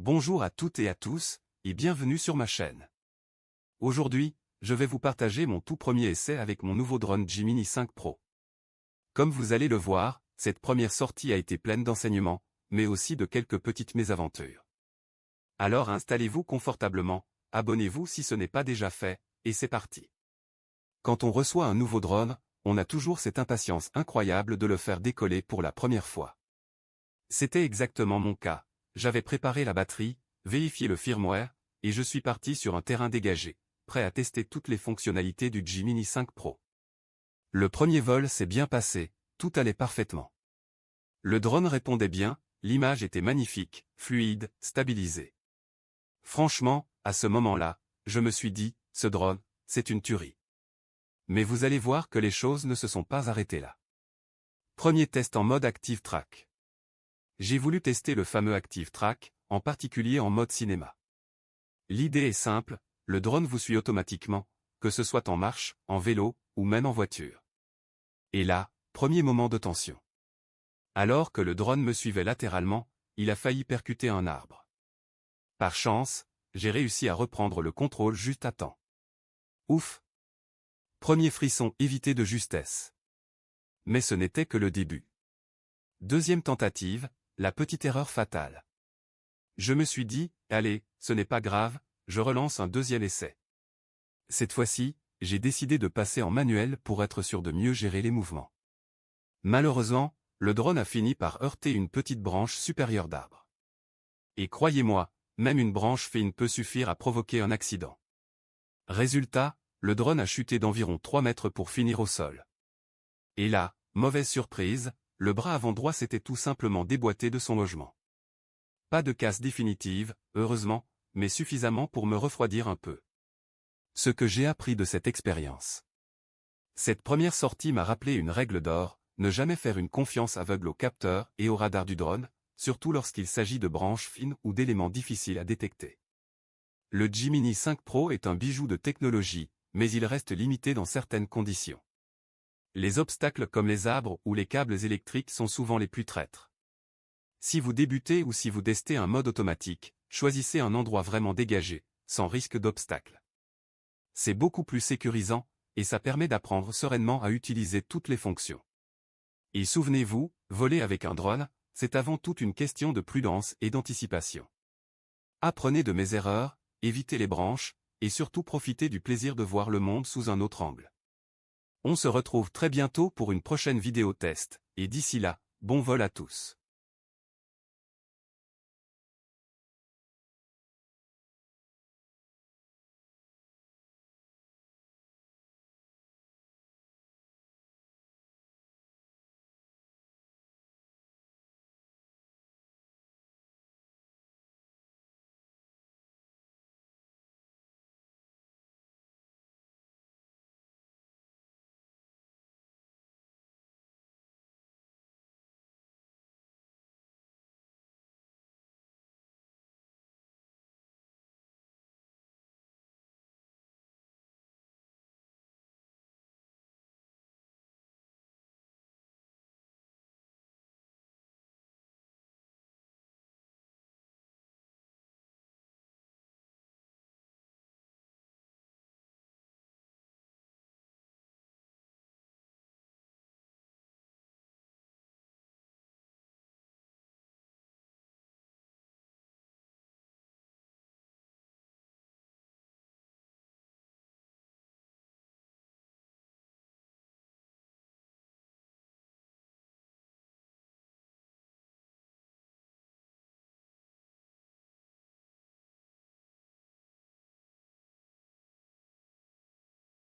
Bonjour à toutes et à tous, et bienvenue sur ma chaîne. Aujourd'hui, je vais vous partager mon tout premier essai avec mon nouveau drone Gemini 5 Pro. Comme vous allez le voir, cette première sortie a été pleine d'enseignements, mais aussi de quelques petites mésaventures. Alors installez-vous confortablement, abonnez-vous si ce n'est pas déjà fait, et c'est parti. Quand on reçoit un nouveau drone, on a toujours cette impatience incroyable de le faire décoller pour la première fois. C'était exactement mon cas. J'avais préparé la batterie, vérifié le firmware, et je suis parti sur un terrain dégagé, prêt à tester toutes les fonctionnalités du Gemini 5 Pro. Le premier vol s'est bien passé, tout allait parfaitement. Le drone répondait bien, l'image était magnifique, fluide, stabilisée. Franchement, à ce moment-là, je me suis dit, ce drone, c'est une tuerie. Mais vous allez voir que les choses ne se sont pas arrêtées là. Premier test en mode Active Track. J'ai voulu tester le fameux Active Track, en particulier en mode cinéma. L'idée est simple, le drone vous suit automatiquement, que ce soit en marche, en vélo, ou même en voiture. Et là, premier moment de tension. Alors que le drone me suivait latéralement, il a failli percuter un arbre. Par chance, j'ai réussi à reprendre le contrôle juste à temps. Ouf! Premier frisson évité de justesse. Mais ce n'était que le début. Deuxième tentative, la petite erreur fatale. Je me suis dit, allez, ce n'est pas grave, je relance un deuxième essai. Cette fois-ci, j'ai décidé de passer en manuel pour être sûr de mieux gérer les mouvements. Malheureusement, le drone a fini par heurter une petite branche supérieure d'arbre. Et croyez-moi, même une branche fine peut suffire à provoquer un accident. Résultat, le drone a chuté d'environ 3 mètres pour finir au sol. Et là, mauvaise surprise, le bras avant droit s'était tout simplement déboîté de son logement. Pas de casse définitive, heureusement, mais suffisamment pour me refroidir un peu. Ce que j'ai appris de cette expérience. Cette première sortie m'a rappelé une règle d'or, ne jamais faire une confiance aveugle au capteur et au radar du drone, surtout lorsqu'il s'agit de branches fines ou d'éléments difficiles à détecter. Le Gemini 5 Pro est un bijou de technologie, mais il reste limité dans certaines conditions. Les obstacles comme les arbres ou les câbles électriques sont souvent les plus traîtres. Si vous débutez ou si vous testez un mode automatique, choisissez un endroit vraiment dégagé, sans risque d'obstacle. C'est beaucoup plus sécurisant, et ça permet d'apprendre sereinement à utiliser toutes les fonctions. Et souvenez-vous, voler avec un drone, c'est avant tout une question de prudence et d'anticipation. Apprenez de mes erreurs, évitez les branches, et surtout profitez du plaisir de voir le monde sous un autre angle. On se retrouve très bientôt pour une prochaine vidéo test, et d'ici là, bon vol à tous.